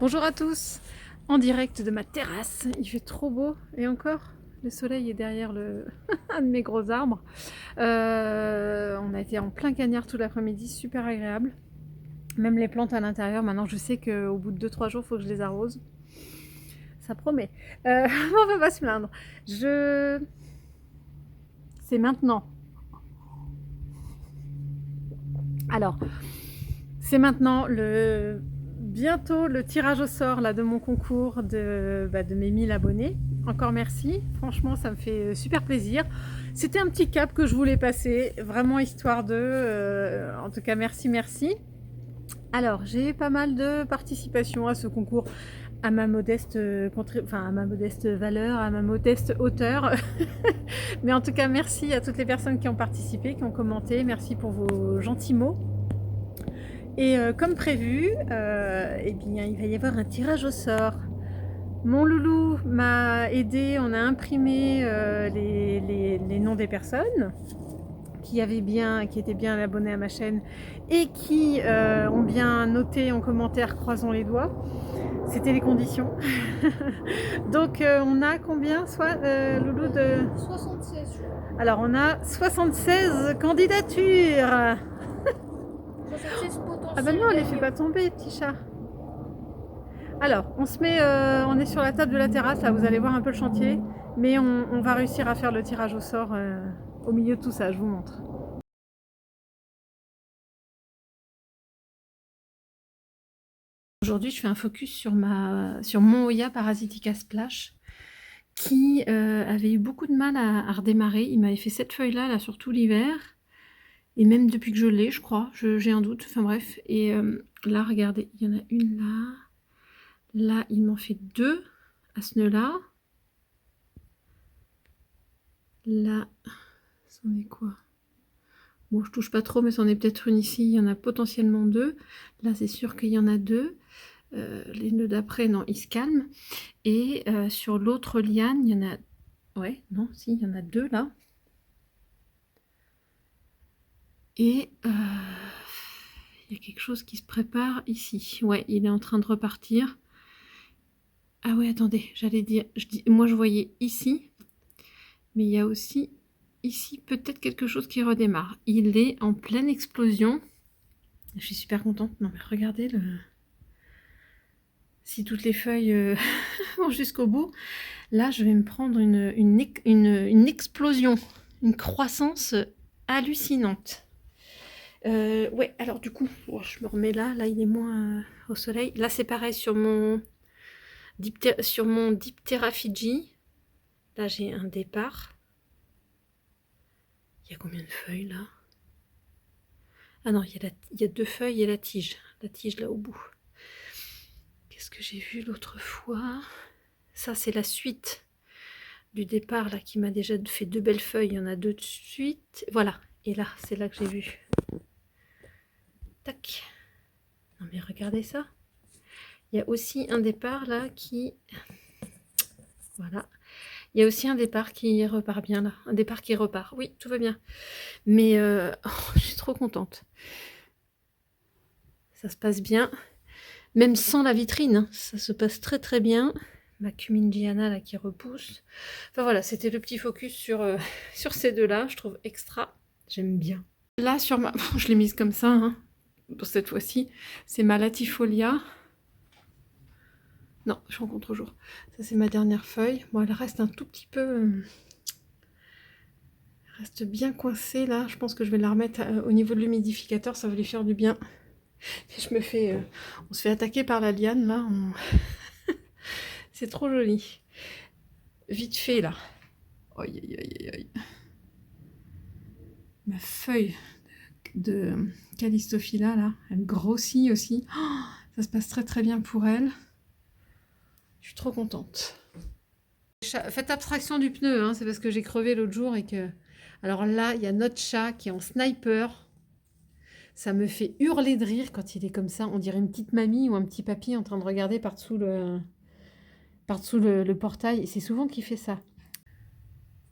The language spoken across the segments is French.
Bonjour à tous, en direct de ma terrasse, il fait trop beau et encore le soleil est derrière un de mes gros arbres. On a été en plein cagnard tout l'après-midi, super agréable. Même les plantes à l'intérieur, maintenant je sais qu'au bout de 2-3 jours, il faut que je les arrose. Ça promet. On va pas se plaindre. C'est maintenant. Alors, c'est maintenant bientôt le tirage au sort là, de mon concours de mes 1000 abonnés. Encore merci, franchement ça me fait super plaisir. C'était un petit cap que je voulais passer, vraiment histoire en tout cas merci. Alors j'ai pas mal de participation à ce concours, à ma modeste, à ma modeste valeur, à ma modeste hauteur. Mais en tout cas merci à toutes les personnes qui ont participé, qui ont commenté, merci pour vos gentils mots. Et comme prévu, eh bien, il va y avoir un tirage au sort. Mon loulou m'a aidé, on a imprimé les noms des personnes qui étaient bien abonnés à ma chaîne et qui ont bien noté en commentaire, croisons les doigts. C'était les conditions. Donc on a combien, loulou de... 76 jours. Alors on a 76 candidatures. 76 potentiels. Ah ben non, on les fait pas tomber, petit chat. Alors, on est sur la table de la terrasse, là, vous allez voir un peu le chantier, mais on va réussir à faire le tirage au sort au milieu de tout ça, je vous montre. Aujourd'hui, je fais un focus sur mon Hoya Parasitica Splash, qui avait eu beaucoup de mal à redémarrer. Il m'avait fait cette feuille-là, là, sur tout l'hiver, et même depuis que je l'ai, je crois, j'ai un doute, enfin bref. Et là, regardez, il y en a une là, là, il m'en fait deux à ce nœud-là. Là, c'en est quoi? Bon, je touche pas trop, mais c'en est peut-être une ici. Il y en a potentiellement deux. Là, c'est sûr qu'il y en a deux. Les nœuds d'après, non, ils se calment. Et sur l'autre liane, il y en a... Ouais, non, si, il y en a deux, là. Et il y a quelque chose qui se prépare ici. Ouais, il est en train de repartir. Ah ouais, attendez, j'allais dire... moi, je voyais ici. Mais il y a aussi ici peut-être quelque chose qui redémarre. Il est en pleine explosion. Je suis super contente. Non mais regardez si toutes les feuilles vont jusqu'au bout. Là, je vais me prendre une explosion, une croissance hallucinante. Ouais, alors du coup, je me remets là. Là, il est moins au soleil. Là, c'est pareil sur mon Diptera Fiji. Là, j'ai un départ. Il y a combien de feuilles là? Ah non, il y a deux feuilles et la tige là au bout. Qu'est-ce que j'ai vu l'autre fois? Ça, c'est la suite du départ là qui m'a déjà fait deux belles feuilles. Il y en a deux de suite. Voilà. Et là, c'est là que j'ai vu. Tac. Non mais regardez ça. Il y a aussi un départ là qui... Voilà. Il y a aussi un départ qui repart bien là. Un départ qui repart. Oui, tout va bien. Mais je suis trop contente. Ça se passe bien. Même sans la vitrine, hein, ça se passe très très bien. Ma Cumingiana là qui repousse. Enfin voilà, c'était le petit focus sur ces deux-là. Je trouve extra. J'aime bien. Là, je l'ai mise comme ça, hein, pour cette fois-ci. C'est ma Latifolia. Non, je suis en contre-jour. Ça, c'est ma dernière feuille. Bon, elle reste un tout petit peu... Elle reste bien coincée, là. Je pense que je vais la remettre au niveau de l'humidificateur. Ça va lui faire du bien. Et on se fait attaquer par la liane, là. C'est trop joli. Vite fait, là. Aïe, aïe, aïe, aïe. Ma feuille de Callistophila, là, elle grossit aussi. Oh, ça se passe très très bien pour elle. Je suis trop contente. Faites abstraction du pneu, hein, c'est parce que j'ai crevé l'autre jour et que... Alors là, il y a notre chat qui est en sniper. Ça me fait hurler de rire quand il est comme ça. On dirait une petite mamie ou un petit papy en train de regarder par-dessous le portail. Et c'est souvent qu'il fait ça.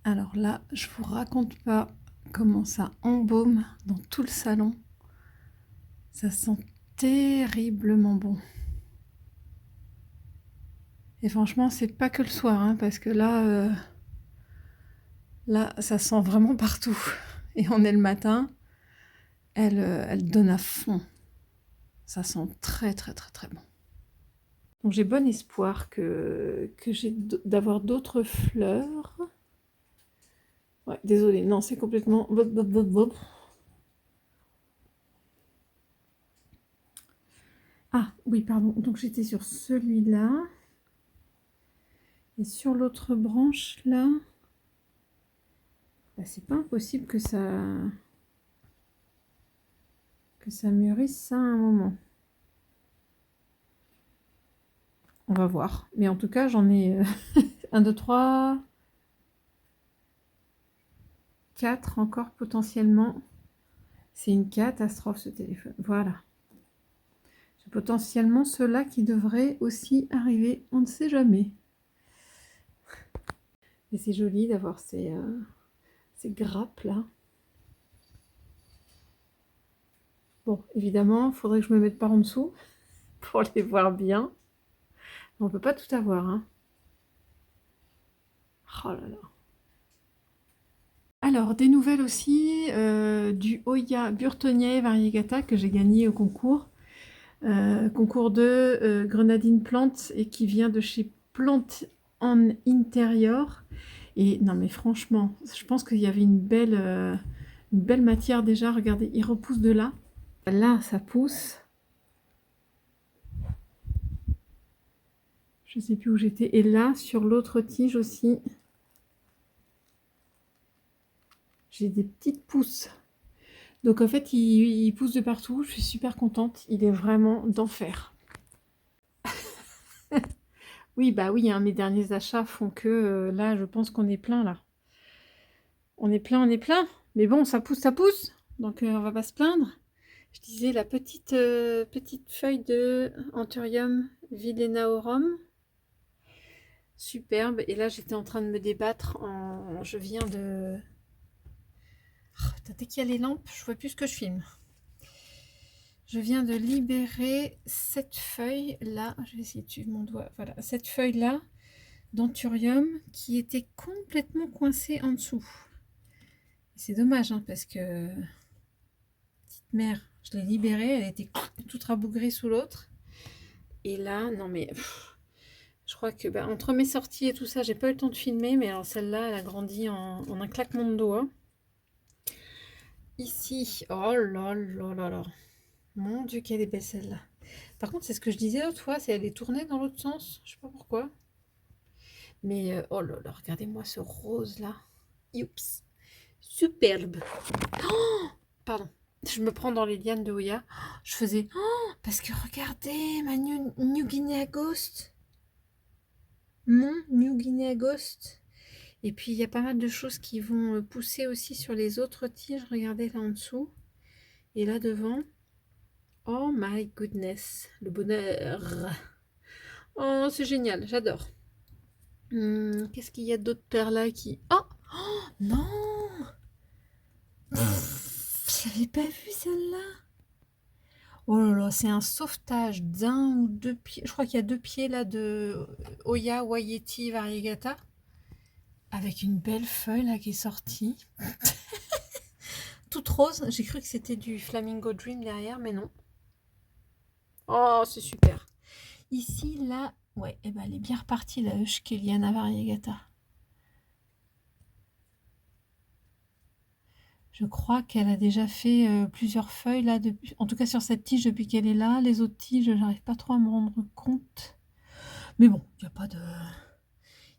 Alors là, je vous raconte pas comment ça embaume dans tout le salon. Ça sent terriblement bon. Et franchement, c'est pas que le soir, hein, parce que là, ça sent vraiment partout. Et on est le matin, elle donne à fond. Ça sent très très très très bon. Donc j'ai bon espoir d'avoir d'autres fleurs. Ouais, désolée, non, c'est complètement... Ah, oui, pardon. Donc j'étais sur celui-là. Et sur l'autre branche, là, bah, c'est pas impossible que ça mûrisse ça à un moment. On va voir. Mais en tout cas, j'en ai 1, 2, 3, 4 encore potentiellement. C'est une catastrophe ce téléphone. Voilà. C'est potentiellement ceux-là qui devraient aussi arriver. On ne sait jamais. Et c'est joli d'avoir ces grappes là. Bon, évidemment, il faudrait que je me mette par en dessous pour les voir bien. On ne peut pas tout avoir, hein. Oh là là. Alors, des nouvelles aussi du Oya Burtonnier Variegata que j'ai gagné au concours. Concours de Grenadine Plante et qui vient de chez Plante en Interior. Et non mais franchement, je pense qu'il y avait une belle matière déjà. Regardez, il repousse de là. Là, ça pousse. Je ne sais plus où j'étais. Et là, sur l'autre tige aussi, j'ai des petites pousses. Donc en fait, il pousse de partout. Je suis super contente. Il est vraiment d'enfer. Oui, bah oui, hein, mes derniers achats font que là, je pense qu'on est plein là. On est plein, on est plein. Mais bon, ça pousse, ça pousse. Donc on va pas se plaindre. Je disais la petite feuille de Anthurium Villenaorum. Superbe. Et là, j'étais en train de me débattre. Je viens de... Oh, dès qu'il y a les lampes, je vois plus ce que je filme. Je viens de libérer cette feuille là. Je vais essayer de suivre mon doigt. Voilà, cette feuille là d'Anthurium qui était complètement coincée en dessous. C'est dommage hein, parce que petite mère, je l'ai libérée, elle était toute rabougrée sous l'autre. Et là, non mais je crois que entre mes sorties et tout ça, j'ai pas eu le temps de filmer, mais alors celle-là, elle a grandi en un claquement de doigts. Ici, oh là là là là, mon Dieu qu'elle est belle celle-là. Par contre, c'est ce que je disais l'autre fois, c'est elle est tournée dans l'autre sens, je sais pas pourquoi. Mais oh là là, regardez-moi ce rose là. Youps, superbe. Oh, pardon, je me prends dans les lianes de Oya. Je faisais parce que regardez ma New Guinea Ghost. Mon New Guinea Ghost. Et puis il y a pas mal de choses qui vont pousser aussi sur les autres tiges. Regardez là en dessous. Et là devant. Oh my goodness. Le bonheur. Oh, c'est génial. J'adore. Qu'est-ce qu'il y a d'autre par là qui... Oh, oh non. J'avais pas vu celle-là. Oh là là, c'est un sauvetage d'un ou deux pieds. Je crois qu'il y a 2 pieds là de Oya Wayeti Variegata. Avec une belle feuille là qui est sortie. Toute rose. J'ai cru que c'était du Flamingo Dream derrière, mais non. Oh, c'est super. Ici, là, ouais, eh ben, elle est bien repartie la Euskeliana Variegata. Je crois qu'elle a déjà fait plusieurs feuilles là, en tout cas sur cette tige depuis qu'elle est là. Les autres tiges, j'arrive pas trop à me rendre compte. Mais bon, il n'y a pas de...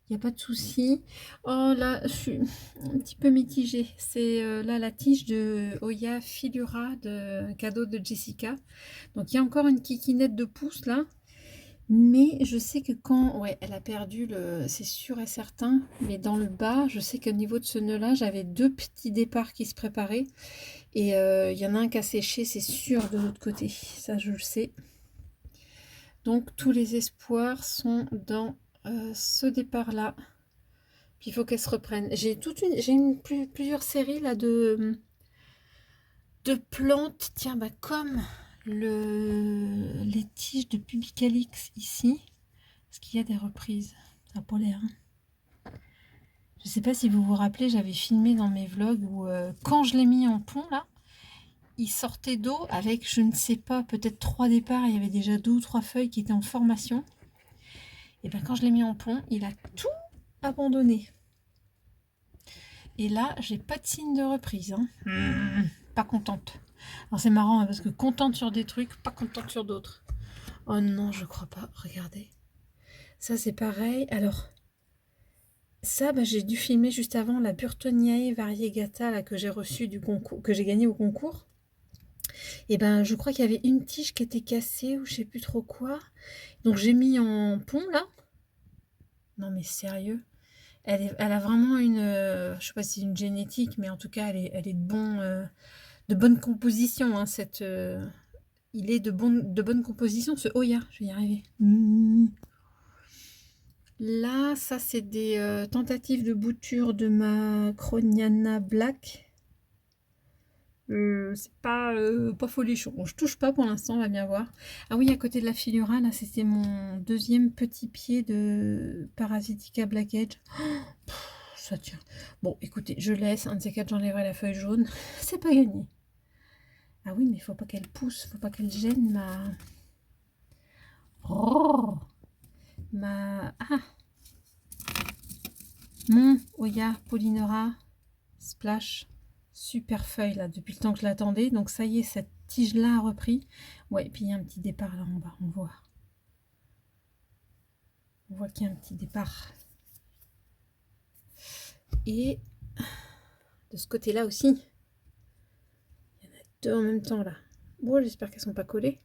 Il n'y a pas de souci. Oh là, je suis un petit peu mitigée. C'est là la tige de Oya Filura, de cadeau de Jessica. Donc il y a encore une kikinette de pouce là. Mais je sais que quand... Ouais, elle a perdu le... C'est sûr et certain. Mais dans le bas, je sais qu'au niveau de ce nœud-là, j'avais 2 petits départs qui se préparaient. Et il y en a un qui a séché, c'est sûr, de l'autre côté. Ça, je le sais. Donc tous les espoirs sont dans... ce départ là, puis il faut qu'elle se reprenne. J'ai plusieurs séries là de plantes, tiens comme les tiges de Pubicalix ici, Est-ce qu'il y a des reprises? Ça n'a pas l'air. Hein. Je sais pas si vous vous rappelez, j'avais filmé dans mes vlogs où quand je l'ai mis en pont là, il sortait d'eau avec, je ne sais pas, peut-être 3 départs. Il y avait déjà 2 ou 3 feuilles qui étaient en formation. Et bien quand je l'ai mis en pont, il a tout abandonné. Et là, j'ai pas de signe de reprise. Hein. Pas contente. Alors c'est marrant hein, parce que contente sur des trucs, pas contente sur d'autres. Oh non, je crois pas. Regardez. Ça c'est pareil. Alors, ça, bah, j'ai dû filmer juste avant la Burtoniae variegata là, que j'ai reçue du concours, que j'ai gagné au concours. Et ben, je crois qu'il y avait une tige qui était cassée ou je sais plus trop quoi. Donc j'ai mis en pont là. Non mais sérieux. Elle a vraiment une, je sais pas si c'est une génétique, mais en tout cas elle est de bonne composition. Hein, il est de bonne composition ce Oya. Je vais y arriver. Là, ça c'est des tentatives de bouture de ma Croniana Black. C'est pas folichon. Bon, je touche pas pour l'instant, on va bien voir. Ah oui, à côté de la Philura, là, c'était mon deuxième petit pied de Parasitica Black Edge. Oh, ça tient. Bon, écoutez, je laisse. Un de ces quatre, j'enlèverai la feuille jaune. C'est pas gagné. Ah oui, mais il faut pas qu'elle pousse, faut pas qu'elle gêne ma... Oh, mon Oya Polynora Splash. Super feuille là, depuis le temps que je l'attendais. Donc ça y est, cette tige là a repris. Ouais, et puis il y a un petit départ là en bas, on voit. On voit qu'il y a un petit départ. Et de ce côté-là aussi. Il y en a deux en même temps là. Bon, j'espère qu'elles sont pas collées.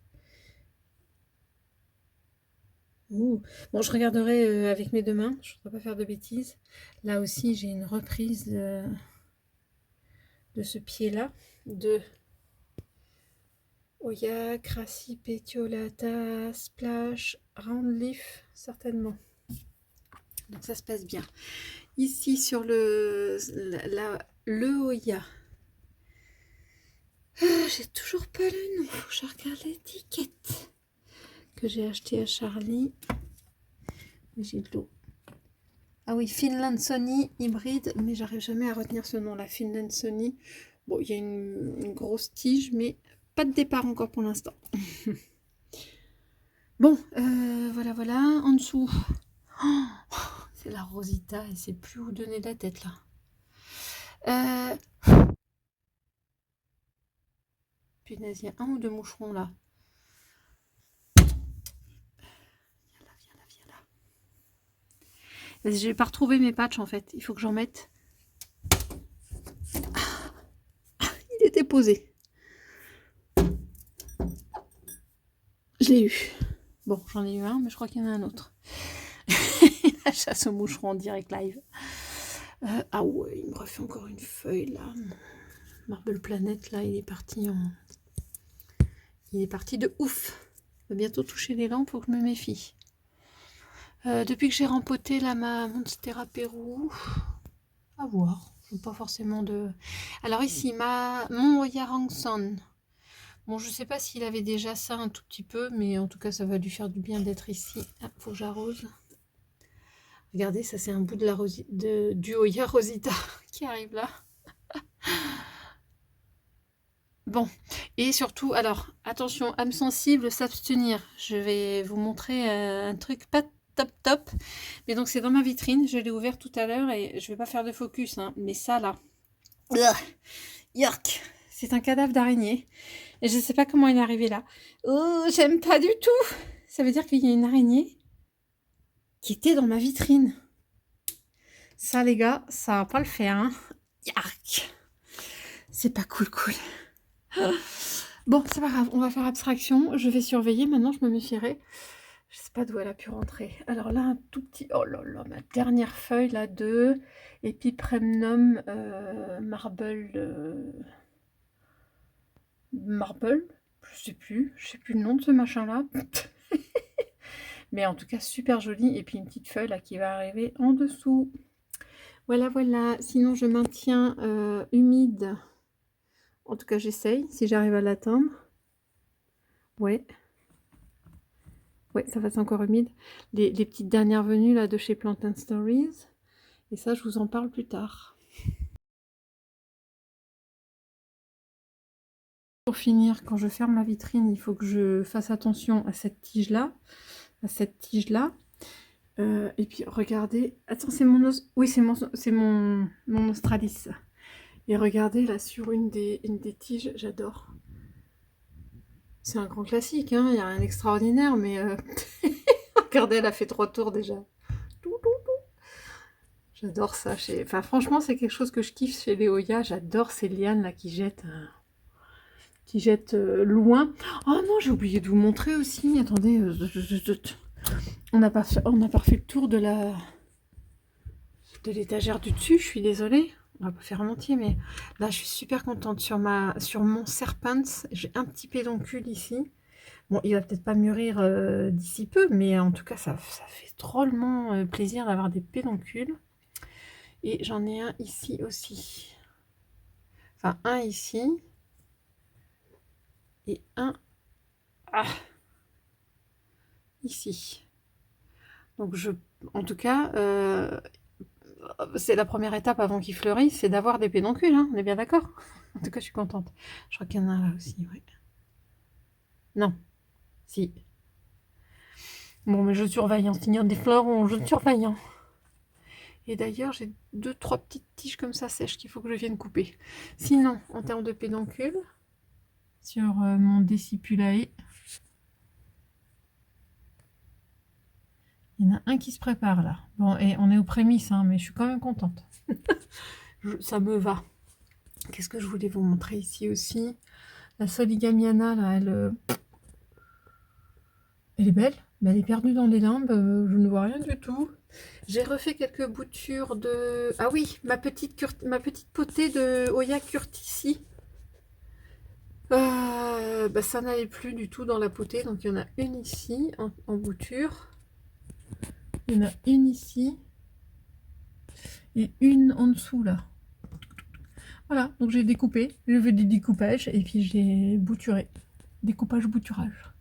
Ouh. Bon, je regarderai avec mes deux mains. Je ne voudrais pas faire de bêtises. Là aussi, j'ai une reprise de ce pied-là. De Oya, Crassipetiolata, Splash, Round Leaf, certainement. Donc ça se passe bien. Ici sur le Oya. J'ai toujours pas le nom. Je regarde l'étiquette que j'ai acheté à Charlie. J'ai de l'eau. Ah oui, Finland Sony hybride, mais j'arrive jamais à retenir ce nom, la Finland Sony. Bon, il y a une grosse tige, mais pas de départ encore pour l'instant. Bon, voilà. En dessous, oh, c'est la Rosita, elle sait plus où donner la tête là. Punaise, il y a un ou deux moucherons là. Viens là. J'ai pas retrouvé mes patchs en fait, il faut que j'en mette. Il était posé. Je l'ai eu. Bon, j'en ai eu un, mais je crois qu'il y en a un autre. La chasse aux moucherons en direct live. Ah ouais, il me refait encore une feuille là. Marble Planet là, il est parti de ouf. Il va bientôt toucher les lampes, faut que je me méfie. Depuis que j'ai rempoté là ma Monstera Pérou, à voir. Je veux pas forcément de. Alors ici, mon Yarangson. Bon, je sais pas s'il avait déjà ça un tout petit peu, mais en tout cas, ça va lui faire du bien d'être ici. Ah, faut que j'arrose. Regardez, ça c'est un bout du Oya Rosita qui arrive là. Bon, et surtout, alors, attention, âme sensible, s'abstenir. Je vais vous montrer un truc pas top. Mais donc, c'est dans ma vitrine. Je l'ai ouvert tout à l'heure et je vais pas faire de focus, hein, mais ça là. Yuck! C'est un cadavre d'araignée. Et je sais pas comment il est arrivé là. Oh, j'aime pas du tout! Ça veut dire qu'il y a une araignée qui était dans ma vitrine. Ça, les gars, ça va pas le faire, hein. Yark! C'est pas cool. Bon, c'est pas grave, on va faire abstraction. Je vais surveiller, maintenant je me méfierai. Je sais pas d'où elle a pu rentrer. Alors là, un tout petit... Oh là là, ma dernière feuille, là, de Epipremnum Marble... Marble, je sais plus le nom de ce machin-là. Mais en tout cas, super joli. Et puis une petite feuille, là, qui va arriver en dessous. Voilà. Sinon, je maintiens humide. En tout cas, j'essaye, si j'arrive à l'atteindre. Ouais, ouais, ça va, c'est encore humide. Les petites dernières venues là de chez Plant and Stories. Et ça, je vous en parle plus tard. Pour finir, quand je ferme la vitrine, il faut que je fasse attention à cette tige-là. Et puis, regardez. Attends, c'est mon os. Oui, c'est mon Australis. Et regardez, là, sur une des tiges, j'adore. C'est un grand classique, hein, il n'y a rien d'extraordinaire, mais regardez, elle a fait 3 tours déjà. J'adore ça. Enfin, franchement, c'est quelque chose que je kiffe chez les Hoya. J'adore ces lianes là qui jettent loin. Oh non, j'ai oublié de vous montrer aussi. Attendez, on n'a pas refait le tour de l'étagère du dessus. Je suis désolée. On va pas faire en entier, mais là, je suis super contente. Sur mon Serpents, j'ai un petit pédoncule ici. Bon, il va peut-être pas mûrir d'ici peu, mais en tout cas, ça fait drôlement plaisir d'avoir des pédoncules. Et j'en ai un ici aussi. Enfin, un ici. Et un ici. Donc, en tout cas, c'est la première étape avant qu'il fleurisse, c'est d'avoir des pédoncules, hein, on est bien d'accord? En tout cas, je suis contente. Je crois qu'il y en a là aussi, oui. Non. Si. Bon, mais je surveille, en signant des fleurons, je surveille. Hein. Et d'ailleurs, j'ai 2-3 petites tiges comme ça sèches qu'il faut que je vienne couper. Sinon, en termes de pédoncules, sur mon Décipulae, il y en a un qui se prépare là. Bon, et on est aux prémices, hein, mais je suis quand même contente. Ça me va. Qu'est-ce que je voulais vous montrer ici aussi? La Soligamiana, là, elle est belle, mais elle est perdue dans les limbes, je ne vois rien du tout. J'ai refait quelques boutures de... Ah oui, ma petite potée de Hoya Curtici. Ça n'allait plus du tout dans la potée, donc il y en a une ici, en bouture. Il y en a une ici. Et une en dessous, là. Voilà, donc j'ai découpé, j'ai fait des découpages, et puis j'ai bouturé. Découpage-bouturage.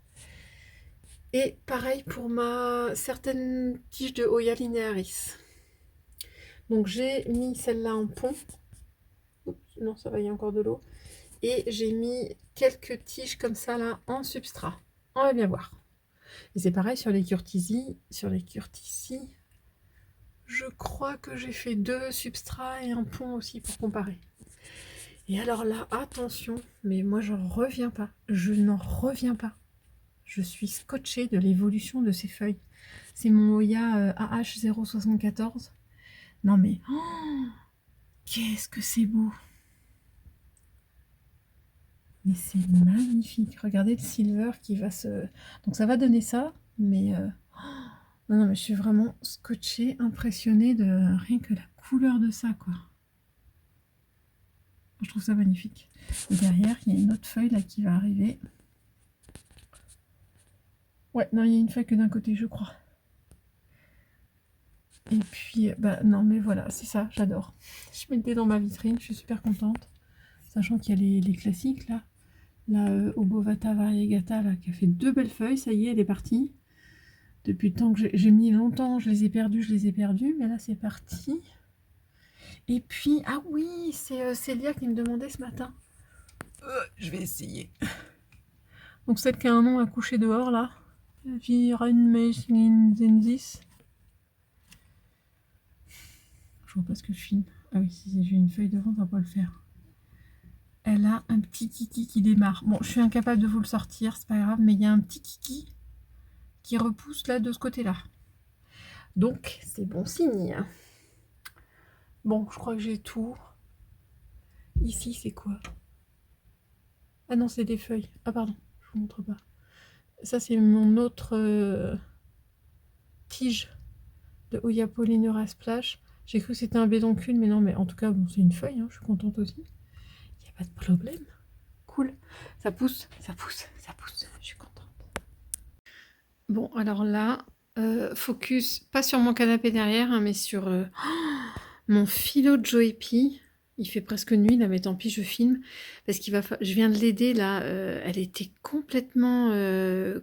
Et pareil pour certaines tiges de Hoya linearis. Donc j'ai mis celle-là en pont. Oups, non, ça va, il y a encore de l'eau. Et j'ai mis quelques tiges comme ça là en substrat. On va bien voir. Et c'est pareil sur les Curtici. Je crois que j'ai fait 2 substrats et un pont aussi pour comparer. Et alors là, attention, mais moi j'en reviens pas. Je n'en reviens pas. Je suis scotchée de l'évolution de ces feuilles. C'est mon Hoya AH074. Non mais, qu'est-ce que c'est beau! Mais c'est magnifique. Regardez le silver qui va se... Donc ça va donner ça, mais... Non, mais je suis vraiment scotchée, impressionnée de rien que la couleur de ça, quoi. Je trouve ça magnifique. Et derrière, il y a une autre feuille là qui va arriver. Ouais, non, il y a une feuille que d'un côté, je crois. Et puis, non, mais voilà, c'est ça, j'adore. Je mets le dé dans ma vitrine, je suis super contente. Sachant qu'il y a les classiques, là. La Obovata variegata, là, qui a fait 2 belles feuilles, ça y est, elle est partie. Depuis le temps que j'ai mis longtemps, je les ai perdues, mais là, c'est parti. Et puis, ah oui, c'est Célia qui me demandait ce matin. Je vais essayer. Donc celle qui a un nom à coucher dehors, là. Virenmeislinzensis. Je vois pas ce que je filme. Ah oui, si j'ai une feuille devant, ça va pas le faire. Elle a un petit kiki qui démarre. Bon, je suis incapable de vous le sortir, c'est pas grave, mais il y a un petit kiki qui repousse là de ce côté-là. Donc, c'est bon signe. Bon, je crois que j'ai tout. Ici, c'est quoi? Ah non, c'est des feuilles. Ah pardon, je vous montre pas. Ça, c'est mon autre tige de Hoya Polyneuria Splash. J'ai cru que c'était un pédoncule, mais non, mais en tout cas, bon, c'est une feuille, hein, je suis contente aussi. Il n'y a pas de problème. Cool. Ça pousse, ça pousse, ça pousse. Je suis contente. Bon, alors là, focus, pas sur mon canapé derrière, hein, mais sur mon philo de Joepi. Il fait presque nuit là, mais tant pis, je filme. Parce je viens de l'aider là. Elle était complètement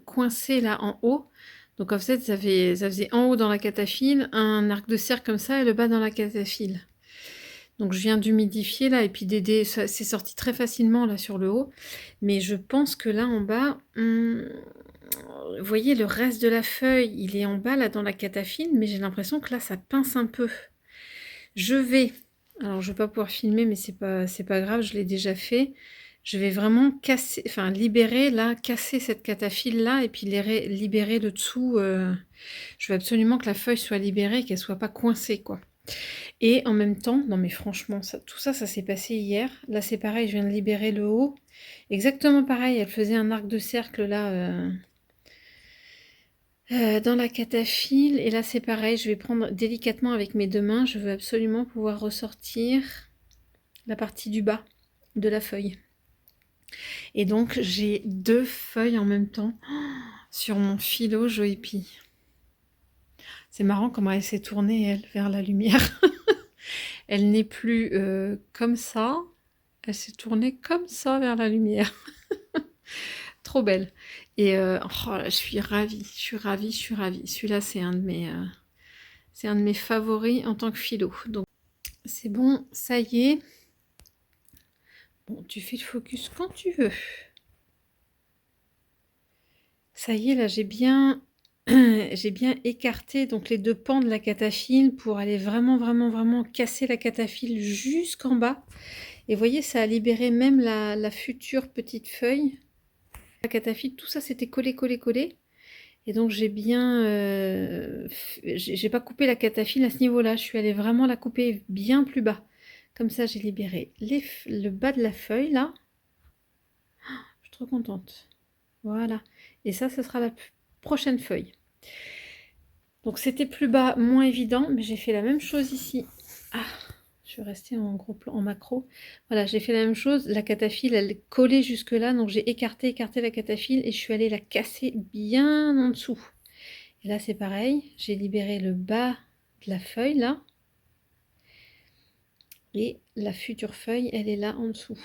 coincée là en haut. Donc en fait, ça faisait en haut dans la cataphylle, un arc de cercle comme ça et le bas dans la cataphylle. Donc je viens d'humidifier là et puis c'est sorti très facilement là sur le haut. Mais je pense que là en bas, vous voyez le reste de la feuille, il est en bas là dans la cataphylle, mais j'ai l'impression que là ça pince un peu. Alors je vais pas pouvoir filmer, mais c'est pas grave, je l'ai déjà fait. Je vais vraiment casser, enfin libérer là, casser cette cataphylle là et puis libérer le dessous. Je veux absolument que la feuille soit libérée, qu'elle soit pas coincée quoi. Et en même temps, non mais franchement, tout ça, ça s'est passé hier. Là c'est pareil, je viens de libérer le haut. Exactement pareil, elle faisait un arc de cercle là dans la cataphylle. Et là c'est pareil, je vais prendre délicatement avec mes deux mains. Je veux absolument pouvoir ressortir la partie du bas de la feuille. Et donc j'ai deux feuilles en même temps sur mon philo Joépi. C'est marrant comment elle s'est tournée, elle, vers la lumière. Elle n'est plus comme ça. Elle s'est tournée comme ça vers la lumière. Trop belle. Et oh là, je suis ravie, je suis ravie, je suis ravie. Celui-là, c'est un de mes favoris en tant que philo. Donc, c'est bon, ça y est. Bon, tu fais le focus quand tu veux. Ça y est, là, j'ai bien écarté donc les deux pans de la cataphylle pour aller vraiment, vraiment, vraiment casser la cataphylle jusqu'en bas. Et vous voyez, ça a libéré même la future petite feuille. La cataphylle, tout ça, c'était collé, collé, collé. Et donc, j'ai pas coupé la cataphylle à ce niveau-là. Je suis allée vraiment la couper bien plus bas. Comme ça, j'ai libéré le bas de la feuille, là. Je suis trop contente. Voilà. Et ça, ce sera la prochaine feuille. Donc, c'était plus bas, moins évident, mais j'ai fait la même chose ici. Ah, je suis restée en gros plan, en macro. Voilà, j'ai fait la même chose. La cataphylle, elle est collée jusque là, donc j'ai écarté la cataphylle et je suis allée la casser bien en dessous. Et là, c'est pareil. J'ai libéré le bas de la feuille, là. Et la future feuille, elle est là en dessous.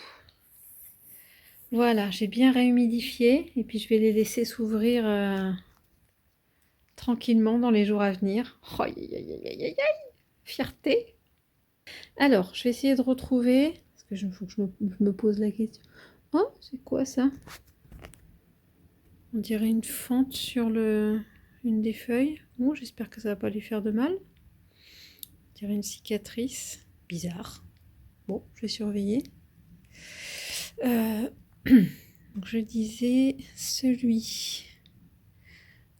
Voilà, j'ai bien réhumidifié. Et puis, je vais les laisser s'ouvrir tranquillement dans les jours à venir. Oh, aïe, aïe, aïe, aïe, aïe, aïe. Fierté. Alors, je vais essayer de retrouver... Parce que il faut que je me pose la question. Oh, c'est quoi ça? On dirait une fente sur une des feuilles. Bon, j'espère que ça va pas lui faire de mal. On dirait une cicatrice. Bizarre. Bon, je vais surveiller. Donc je disais celui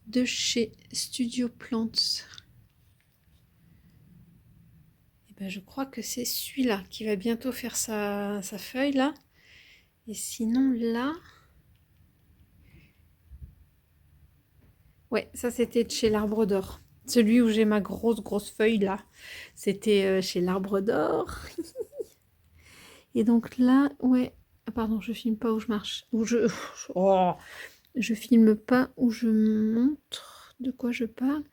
de chez Studio Plants. Et ben, je crois que c'est celui-là qui va bientôt faire sa feuille là. Et sinon là... Ouais, ça c'était de chez l'Arbre d'Or. Celui où j'ai ma grosse feuille là. C'était chez l'Arbre d'Or. Et donc là, ouais... Ah, pardon, je filme pas où je marche. Oh, je filme pas où je montre de quoi je parle.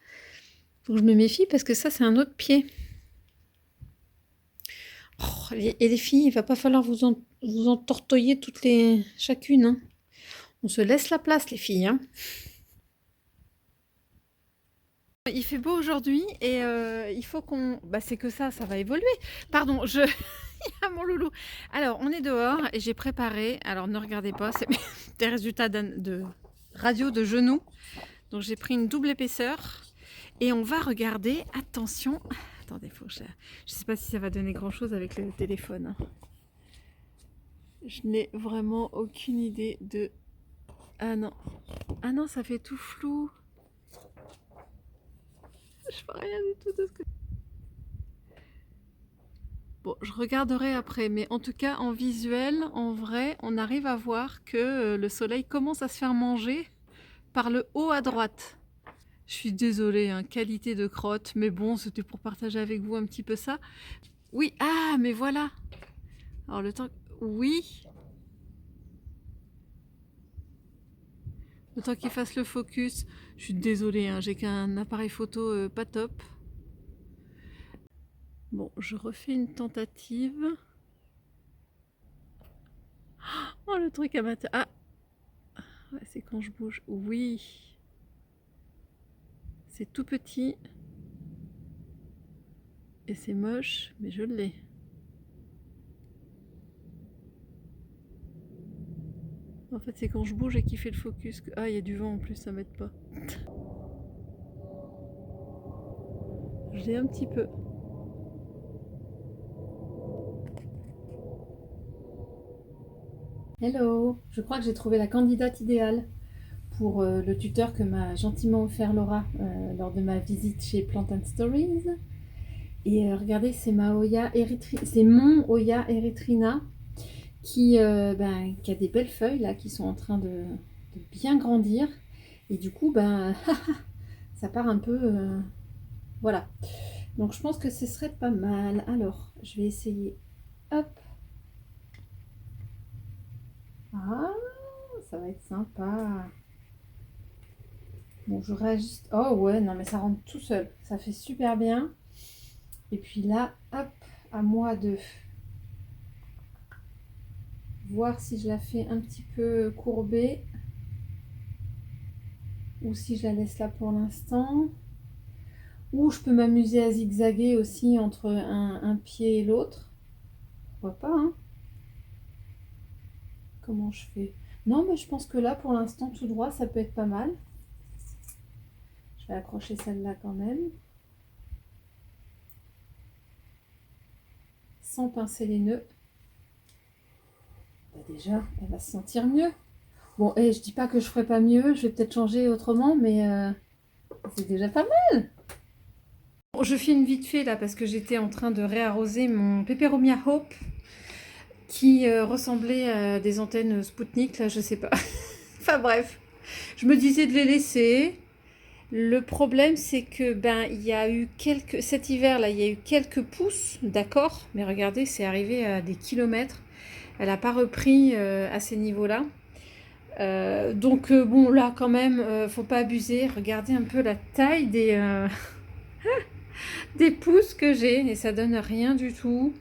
Faut que je me méfie parce que ça, c'est un autre pied. Oh, et les filles, il va pas falloir vous en tortiller chacune. Hein. On se laisse la place, les filles. Hein. Il fait beau aujourd'hui et il faut qu'on... Bah, c'est que ça va évoluer. Pardon, Ah, mon loulou. Alors, on est dehors et j'ai préparé... Alors, ne regardez pas, c'est des résultats de radio de genoux. Donc, j'ai pris une double épaisseur et on va regarder... Attention... Attendez, je sais pas si ça va donner grand-chose avec le téléphone. Hein. Je n'ai vraiment aucune idée de... Ah non, ça fait tout flou. Je vois rien du tout de ce que... Bon, je regarderai après, mais en tout cas, en visuel, en vrai, on arrive à voir que le soleil commence à se faire manger par le haut à droite. Je suis désolée, hein, qualité de crotte, mais bon, c'était pour partager avec vous un petit peu ça. Oui, ah, mais voilà. Alors le temps... Oui. Le temps qu'il fasse le focus. Je suis désolée, hein, j'ai qu'un appareil photo pas top. Bon, je refais une tentative. Oh, le truc amateur. Ah, ouais, c'est quand je bouge. Oui. C'est tout petit. Et c'est moche, mais je l'ai. En fait, c'est quand je bouge et qu'il fait le focus. Ah, il y a du vent en plus, ça m'aide pas. Je l'ai un petit peu. Hello! Je crois que j'ai trouvé la candidate idéale pour le tuteur que m'a gentiment offert Laura lors de ma visite chez Plant and Stories. Et regardez, c'est mon Oya Erythrina qui a des belles feuilles là qui sont en train de bien grandir. Et du coup, ça part un peu. Voilà. Donc je pense que ce serait pas mal. Alors, je vais essayer. Hop. Ah, ça va être sympa. Bon, je réajuste. Oh ouais, non mais ça rentre tout seul. Ça fait super bien. Et puis là, hop, à moi de voir si je la fais un petit peu courbée ou si je la laisse là pour l'instant. Ou je peux m'amuser à zigzaguer aussi entre un pied et l'autre. Pourquoi pas, hein? Comment je fais? Non, mais je pense que là, pour l'instant, tout droit, ça peut être pas mal. Je vais accrocher celle-là quand même. Sans pincer les nœuds. Déjà, elle va se sentir mieux. Bon, et je dis pas que je ferai pas mieux, je vais peut-être changer autrement, mais c'est déjà pas mal. Bon, je filme vite fait là parce que j'étais en train de réarroser mon Peperomia Hope qui ressemblait à des antennes Spoutnik, là je sais pas. Enfin bref, je me disais de les laisser. Le problème c'est que il y a eu cet hiver là, il y a eu quelques pousses, d'accord, mais regardez, c'est arrivé à des kilomètres. Elle n'a pas repris à ces niveaux-là. Donc bon là quand même, faut pas abuser. Regardez un peu la taille des pousses que j'ai et ça donne rien du tout.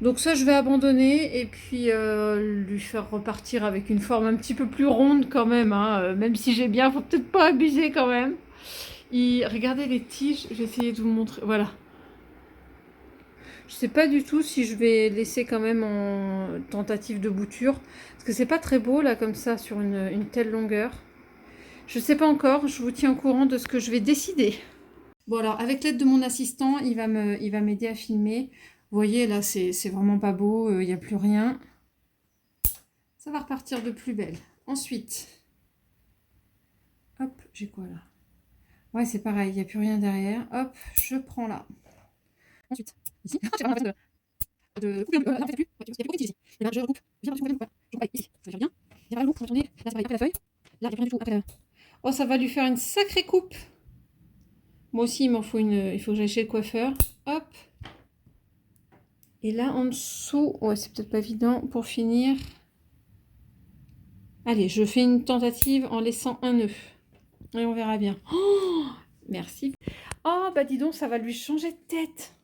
Donc ça je vais abandonner et puis lui faire repartir avec une forme un petit peu plus ronde quand même, hein. Même si j'ai bien, faut peut-être pas abuser quand même. Regardez les tiges, j'ai essayé de vous montrer, voilà. Je sais pas du tout si je vais laisser quand même en tentative de bouture. Parce que c'est pas très beau là comme ça sur une telle longueur. Je sais pas encore, je vous tiens au courant de ce que je vais décider. Bon alors avec l'aide de mon assistant, il va m'aider à filmer. Vous voyez là c'est vraiment pas beau, il n'y a plus rien. Ça va repartir de plus belle. Ensuite, hop, j'ai quoi là? Ouais c'est pareil, il n'y a plus rien derrière. Hop, je prends là. Ensuite, ici, j'ai vraiment l'impression de couper un peu. Non, en fait, plus. Ouais, parce qu'il y a beaucoup de tiges ici. Et ben, je regroupe. J'ai l'impression qu'on va je regroupe ici. Ça va faire bien. J'ai pas le look, on va tourner. Là, c'est pareil. Après la feuille. Là, il n'y a plus rien du tout. Après, oh, ça va lui faire une sacrée coupe. Moi aussi, il m'en faut une. Il faut que j'aille chez le coiffeur. Hop. Et là, en dessous, ouais, c'est peut-être pas évident pour finir. Allez, je fais une tentative en laissant un nœud. Et on verra bien. Oh, merci. Oh, bah dis donc, ça va lui changer de tête.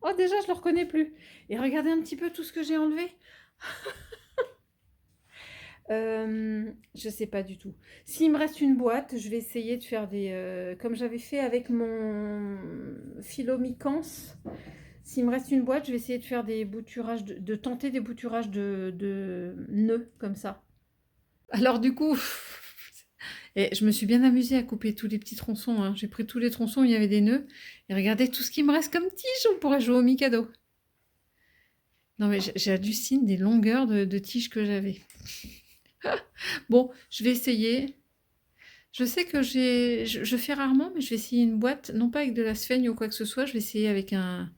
Oh, déjà, je le reconnais plus. Et regardez un petit peu tout ce que j'ai enlevé. Je sais pas du tout. S'il me reste une boîte, je vais essayer de faire des... comme j'avais fait avec mon Philomicans. S'il me reste une boîte, je vais essayer de faire des bouturages, de tenter des bouturages de nœuds, comme ça. Alors du coup... Et je me suis bien amusée à couper tous les petits tronçons, hein. J'ai pris tous les tronçons où il y avait des nœuds. Et regardez tout ce qui me reste comme tige. On pourrait jouer au Mikado. Non mais j'hallucine des longueurs de tiges que j'avais. Bon, je vais essayer. Je sais que je fais rarement, mais je vais essayer une boîte, non pas avec de la sphaigne ou quoi que ce soit. Je vais essayer avec un...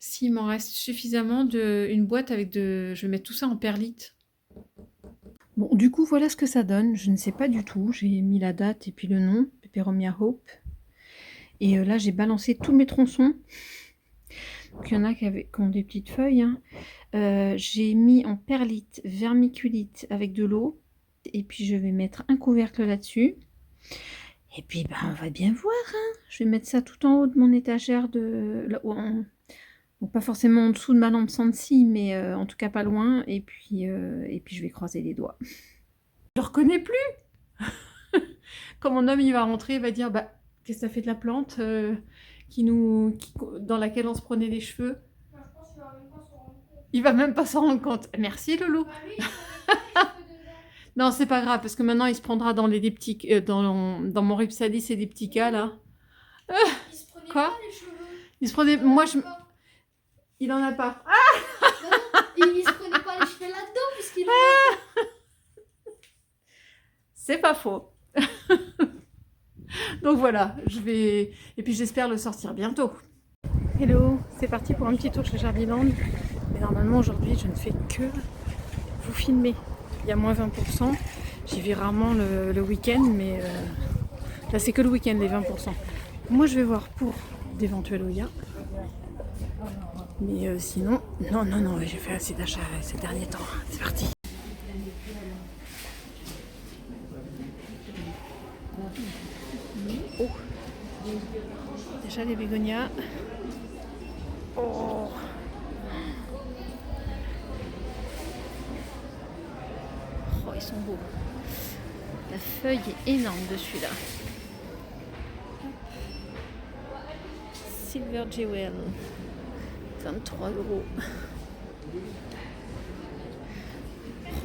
S'il m'en reste suffisamment, une boîte avec de... Je vais mettre tout ça en perlite. Bon, du coup, voilà ce que ça donne. Je ne sais pas du tout. J'ai mis la date et puis le nom, Peperomia Hope. Et là, j'ai balancé tous mes tronçons. Donc, il y en a qui ont des petites feuilles, hein. J'ai mis en perlite, vermiculite avec de l'eau. Et puis, je vais mettre un couvercle là-dessus. Et puis, on va bien voir, hein. Je vais mettre ça tout en haut de mon étagère bon, pas forcément en dessous de ma lampe Scentsy, mais en tout cas pas loin. Et puis, je vais croiser les doigts. Je le reconnais plus. Quand mon homme il va rentrer, il va dire bah qu'est-ce que ça fait de la plante dans laquelle on se prenait les cheveux. Moi, je pense qu'il va même pas s'en rendre compte. Il va même pas s'en rendre compte. Merci Loulou. Bah, lui, il prenait pas les cheveux dedans. Non, c'est pas grave parce que maintenant il se prendra dans les petits dans mon Ripsalis et des petits cas là. Il se prenait Quoi pas les cheveux. Il se prenait il en a pas. Il se prenait pas les cheveux là-dedans puisqu'il en a. C'est pas faux. Donc voilà, et puis j'espère le sortir bientôt. Hello, c'est parti pour un petit tour chez Jardiland. Mais normalement aujourd'hui je ne fais que vous filmer. Il y a moins 20%. J'y vais rarement le week-end, mais là c'est que le week-end les 20%. Moi je vais voir pour d'éventuels Oya. Mais sinon, non, j'ai fait assez d'achats ces derniers temps. C'est parti. Oh, déjà les bégonias. Oh. Oh, ils sont beaux. La feuille est énorme dessus là. Silver Jewel. 23 €.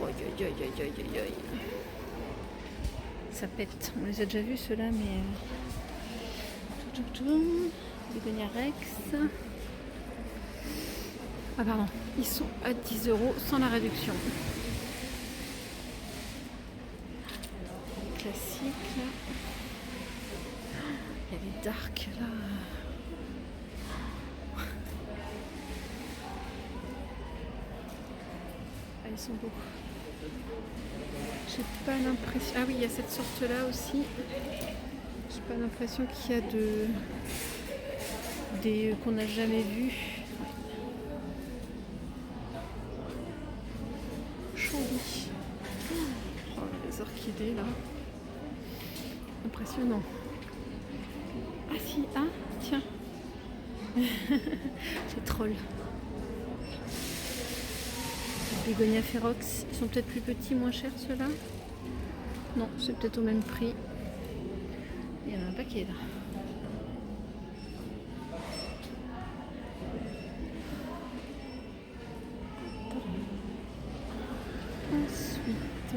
Oh, aïe. Ça pète. On les a déjà vus ceux-là, mais... Bégonia Rex. Ah pardon, ils sont à 10 € sans la réduction. Classique là. Il y a les dark là. Ah, ils sont beaux. J'ai pas l'impression... Ah oui, il y a cette sorte là aussi. J'ai pas l'impression qu'il y a des qu'on n'a jamais vus. Choubi. Oh, les orchidées là. Impressionnant. Ah si, ah, tiens. C'est troll. Les Bégonia Ferox, ils sont peut-être plus petits, moins chers ceux-là. Non, c'est peut-être au même prix. Il y en a un paquet là. Ensuite,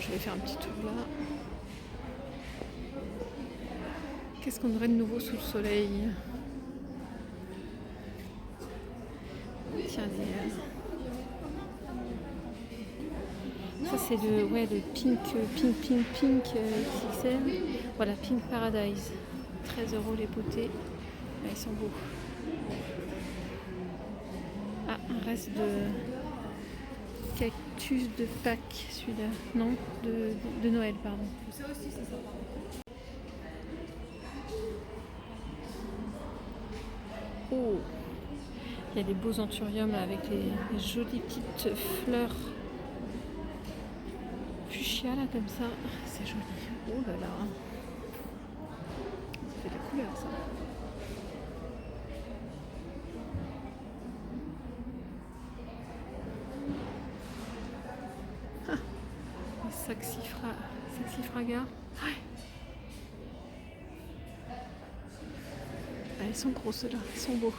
je vais faire un petit tour là. Qu'est-ce qu'on aurait de nouveau sous le soleil? Tiens, ça c'est le pink XXL. Voilà, Pink Paradise. 13 € les potées. Ah, ils sont beaux. Ah, un reste de cactus de Pâques, celui-là. Non, de Noël, pardon. Ça aussi, c'est ça. Oh, il y a des beaux anthuriums avec les jolies petites fleurs fuchsia là comme ça. C'est joli. Oh là là. Ça fait de la couleur ça. Saxifraga. Ouais. Ah, ils sont gros ceux-là, ils sont beaux.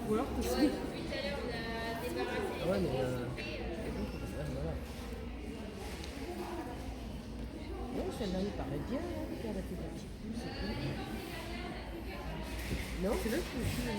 Ou alors tu sais. Ouais, mais non, celle-là, il paraît bien, hein, regarde avec les petits pouces et tout. Non, c'est là que je suis là.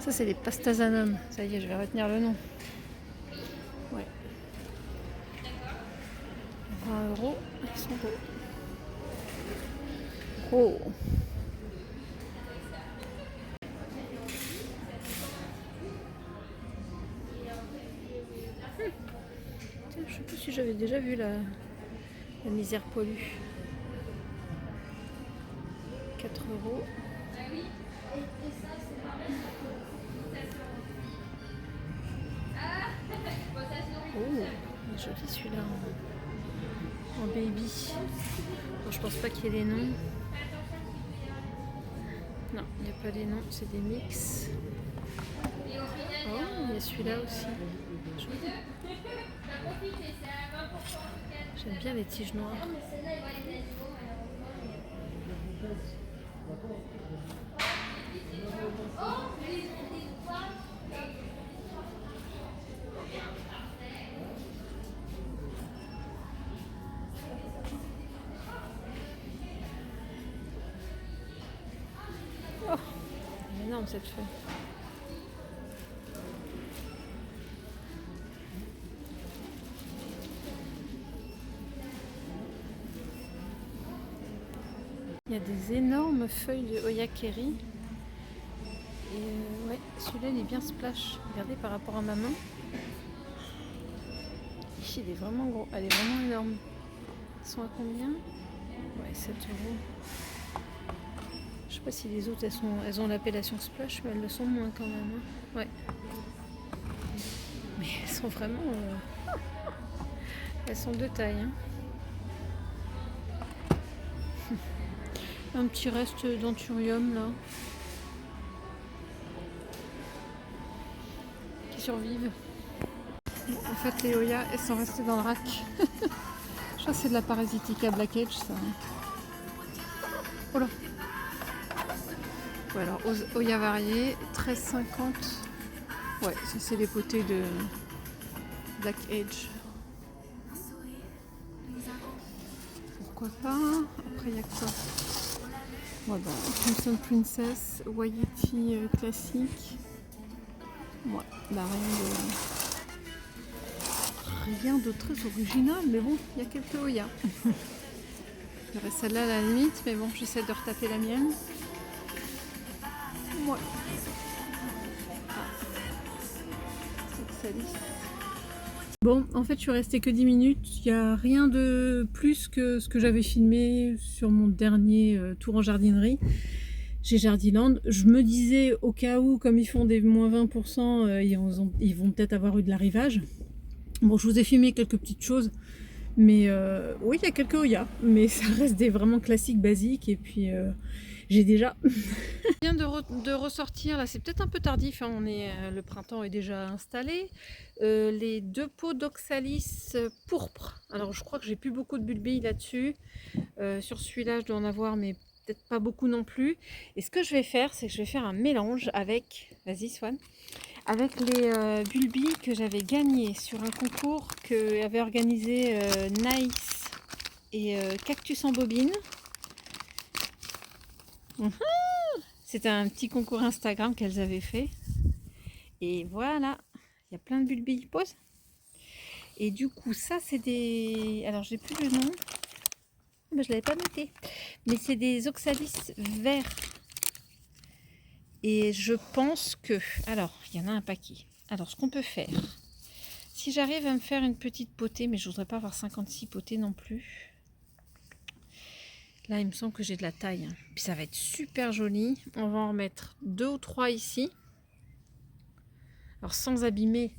Ça, c'est des pastazanum. Ça y est, je vais retenir le nom. Ouais. 20 €, ils sont beaux. Oh. Tiens, je sais plus si j'avais déjà vu la misère poilue. 4 €. Oh, il est joli celui-là en baby. Bon, je pense pas qu'il y ait les noms. Non, il n'y a pas les noms, c'est des mix. Oh, il y a celui-là aussi. Joli. J'aime bien les tiges noires. Oh, elle est énorme cette feuille. Il y a des énormes feuilles de Oyakeri. Et ouais, celui-là il est bien splash. Regardez par rapport à ma main. Ici il est vraiment gros, elle est vraiment énorme. Ils sont à combien? Ouais, 7 €. Je sais pas si les autres elles ont l'appellation splash, mais elles le sont moins quand même. Hein. Ouais. Mais elles sont vraiment. Elles sont de taille. Hein. Un petit reste d'anthurium là. Qui survivent. Bon, en fait les Oya elles sont restées dans le rack. Je crois que c'est de la Parasitica Black Edge ça. Oh là. Ouais, alors Oya varié, 13,50 €. Ouais, ça c'est les potées de Black Edge. Pourquoi pas? Après il y a quoi? Ouais, bah, Crimson Princess, Wayiti classique. Ouais, bah rien de très original, mais bon, il y a quelques Oya. Il y aurait celle-là à la limite, mais bon, j'essaie de retaper la mienne. Ouais. Bon, en fait, je suis restée que 10 minutes. Il n'y a rien de plus que ce que j'avais filmé sur mon dernier tour en jardinerie. Chez Jardiland. Je me disais, au cas où, comme ils font des moins 20%, ils vont peut-être avoir eu de l'arrivage. Bon, je vous ai filmé quelques petites choses. Mais oui, il y a quelques Oya. Mais ça reste des vraiment classiques, basiques. Et puis, j'ai déjà... Je viens de ressortir, là c'est peut-être un peu tardif, hein, le printemps est déjà installé. Les 2 pots d'oxalis pourpre. Alors je crois que j'ai plus beaucoup de bulbilles là-dessus. Sur celui-là je dois en avoir, mais peut-être pas beaucoup non plus. Et ce que je vais faire, c'est que je vais faire un mélange avec, vas-y Swan, avec les bulbilles que j'avais gagnées sur un concours que avait organisé Nice et Cactus en bobine. C'était un petit concours Instagram qu'elles avaient fait. Et voilà, il y a plein de bulbilles. Pause. Et du coup, ça c'est des... Alors, j'ai plus le nom. Mais je l'avais pas noté. Mais c'est des oxalis verts. Et je pense que... Alors, il y en a un paquet. Alors, ce qu'on peut faire... Si j'arrive à me faire une petite potée, mais je voudrais pas avoir 56 potées non plus. Là, il me semble que j'ai de la taille. Puis ça va être super joli. On va en remettre 2 ou 3 ici. Alors sans abîmer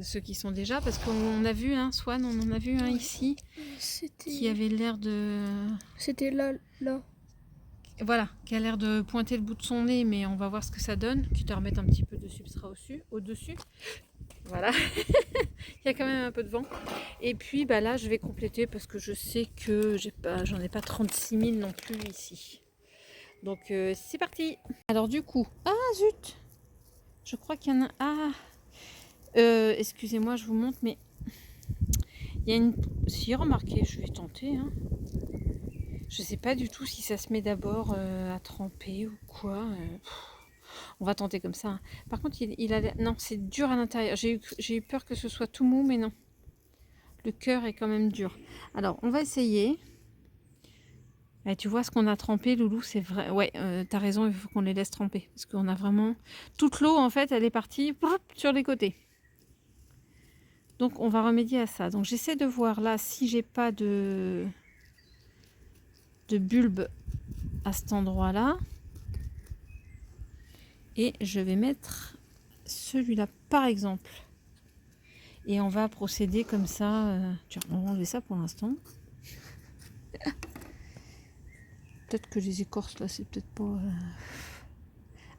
ceux qui sont déjà, parce qu'on a vu un Swan, on en a vu un ici qui avait l'air de... C'était là. Voilà, qui a l'air de pointer le bout de son nez, mais on va voir ce que ça donne. Quitte à remettre un petit peu de substrat au-dessus. Voilà, il y a quand même un peu de vent. Et puis bah là, je vais compléter parce que je sais que j'en ai pas 36 000 non plus ici. Donc c'est parti. Alors du coup, ah zut, je crois qu'il y en a... Ah, excusez-moi, je vous montre, mais il y a une... Si, remarquez, je vais tenter. Hein. Je sais pas du tout si ça se met d'abord à tremper ou quoi. On va tenter comme ça. Hein. Par contre, il a... Non, c'est dur à l'intérieur. J'ai eu peur que ce soit tout mou, mais non. Le cœur est quand même dur. Alors, on va essayer. Et tu vois ce qu'on a trempé, Loulou, c'est vrai. Ouais, t'as raison, il faut qu'on les laisse tremper. Parce qu'on a vraiment... Toute l'eau, en fait, elle est partie sur les côtés. Donc, on va remédier à ça. Donc, j'essaie de voir là si j'ai pas de bulbe à cet endroit-là. Et je vais mettre celui-là, par exemple. Et on va procéder comme ça. Tiens, on va enlever ça pour l'instant. Peut-être que les écorces, là, c'est peut-être pas...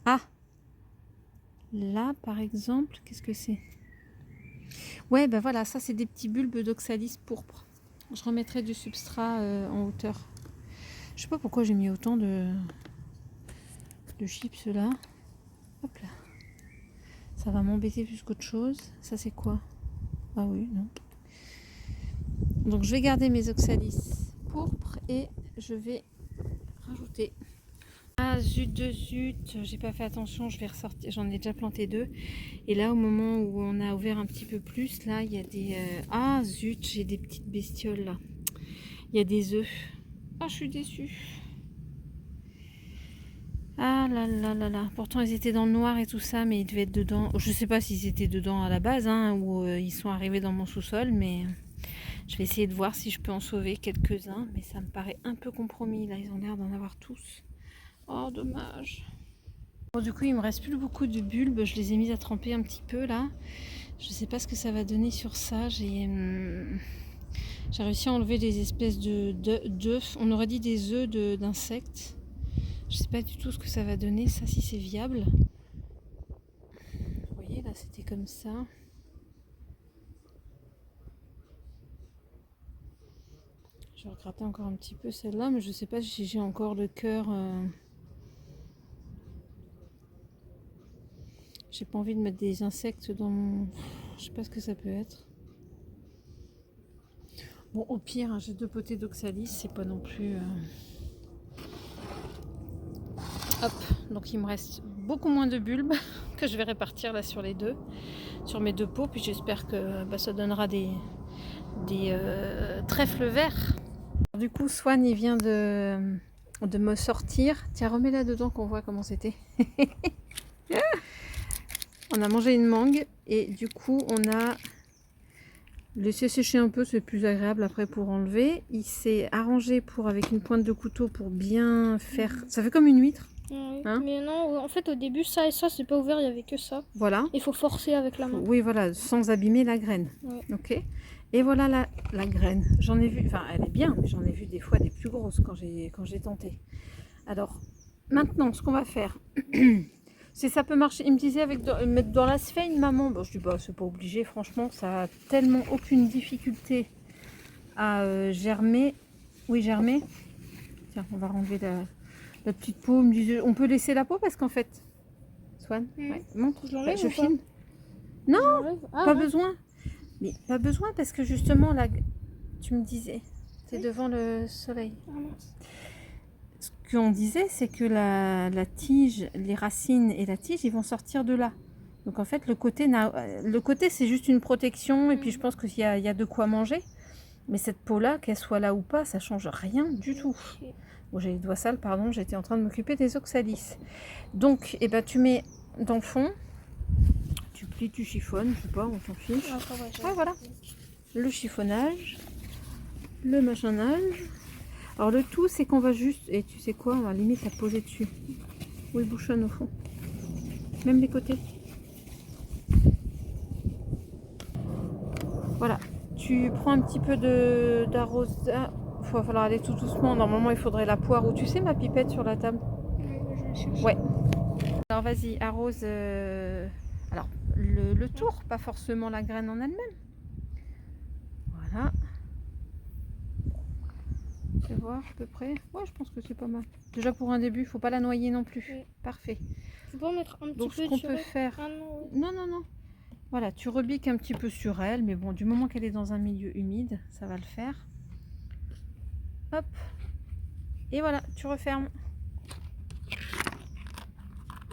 Ah! Là, par exemple, qu'est-ce que c'est? Ouais, ben voilà, ça, c'est des petits bulbes d'oxalis pourpre. Je remettrai du substrat en hauteur. Je sais pas pourquoi j'ai mis autant de chips là. Hop là. Ça va m'embêter plus qu'autre chose. Ça, c'est quoi? Ah oui, non. Donc, je vais garder mes oxalis pourpres et je vais rajouter. Ah zut de zut, j'ai pas fait attention, je vais ressortir, j'en ai déjà planté 2. Et là au moment où on a ouvert un petit peu plus, là il y a des... Ah zut, j'ai des petites bestioles là. Il y a des œufs. Ah je suis déçue. Ah là là là là. Pourtant ils étaient dans le noir et tout ça, mais ils devaient être dedans. Je sais pas s'ils étaient dedans à la base, hein, ou ils sont arrivés dans mon sous-sol, mais... Je vais essayer de voir si je peux en sauver quelques-uns, mais ça me paraît un peu compromis. Là ils ont l'air d'en avoir tous. Oh, dommage. Bon, du coup, il me reste plus beaucoup de bulbes. Je les ai mis à tremper un petit peu là. Je sais pas ce que ça va donner sur ça. J'ai réussi à enlever des espèces d'œufs. On aurait dit des œufs d'insectes. Je sais pas du tout ce que ça va donner, ça, si c'est viable. Vous voyez, là, c'était comme ça. Je vais regratter encore un petit peu celle-là, mais je sais pas si j'ai encore le cœur... J'ai pas envie de mettre des insectes dans mon... Je sais pas ce que ça peut être. Bon, au pire, hein, j'ai 2 potées d'oxalis, c'est pas non plus... Hop, donc il me reste beaucoup moins de bulbes que je vais répartir là sur les deux, sur mes 2 pots, puis j'espère que ça donnera des trèfles verts. Alors, du coup, Swan, il vient de me sortir. Tiens, remets-la dedans qu'on voit comment c'était. On a mangé une mangue et du coup on a laissé sécher un peu, c'est plus agréable après pour enlever. Il s'est arrangé pour avec une pointe de couteau pour bien faire... Ça fait comme une huître. Oui. Hein, mais non, en fait au début ça et ça c'est pas ouvert, il y avait que ça. voilà. Il faut forcer avec la main. Oui, voilà, sans abîmer la graine. Ouais. Ok. Et voilà la graine. J'en ai vu, enfin elle est bien, mais j'en ai vu des fois des plus grosses quand j'ai tenté. Alors maintenant, ce qu'on va faire... Si ça peut marcher, il me disait avec mettre dans la sphène, maman. Bon, je dis bah c'est pas obligé, franchement, ça a tellement aucune difficulté à germer. Oui, germer. Tiens, on va enlever la petite peau. Il me disait, on peut laisser la peau parce qu'en fait, Swan, ouais, montre. Je l'enlève Je ou pas filme. Non, ah, pas ouais. besoin. Mais pas besoin parce que justement là, tu me disais, c'est Oui. devant le soleil. Ah, mince. Ce qu'on disait, c'est que la tige, les racines et la tige, ils vont sortir de là. Donc en fait, le côté c'est juste une protection et puis je pense qu'il y a de quoi manger. Mais cette peau-là, qu'elle soit là ou pas, ça change rien du tout. Ok. Bon, j'ai les doigts sales, pardon, j'étais en train de m'occuper des oxalis. Donc, eh ben, tu mets dans le fond, tu plies, tu chiffonnes, je sais pas, on s'en fiche. Ah, voilà. Le chiffonnage, le machinage. Alors le tout, c'est qu'on va juste, et tu sais quoi, on va limite la poser dessus. Oui, bouchonne au fond. Même les côtés. Voilà. Tu prends un petit peu d'arrosage. Il va falloir aller tout doucement. Normalement, il faudrait la poire. Ou tu sais ma pipette sur la table. Ouais. Alors vas-y, arrose. Alors le tour, pas forcément la graine en elle-même. Voilà. Tu vas voir à peu près. Ouais, je pense que c'est pas mal. Déjà pour un début, il faut pas la noyer non plus. Oui. Parfait. Tu peux mettre un petit Donc peu ce qu'on sur peut elle. faire. Ah non, Non, non, non. Voilà, tu rebiques un petit peu sur elle, mais bon, du moment qu'elle est dans un milieu humide, ça va le faire. Hop. Et voilà, tu refermes.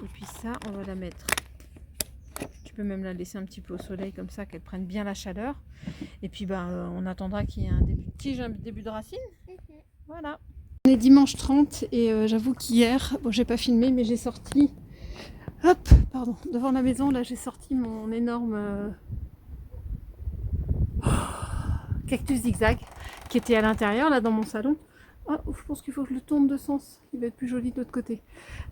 Et puis ça, on va la mettre. Tu peux même la laisser un petit peu au soleil comme ça, qu'elle prenne bien la chaleur. Et puis on attendra qu'il y ait un début de tige, un début de racine. Voilà. On est dimanche 30 et j'avoue qu'hier, bon j'ai pas filmé mais j'ai sorti, hop, pardon, devant la maison là j'ai sorti mon énorme cactus zigzag qui était à l'intérieur là dans mon salon. Oh, je pense qu'il faut que je le tourne de sens, il va être plus joli de l'autre côté.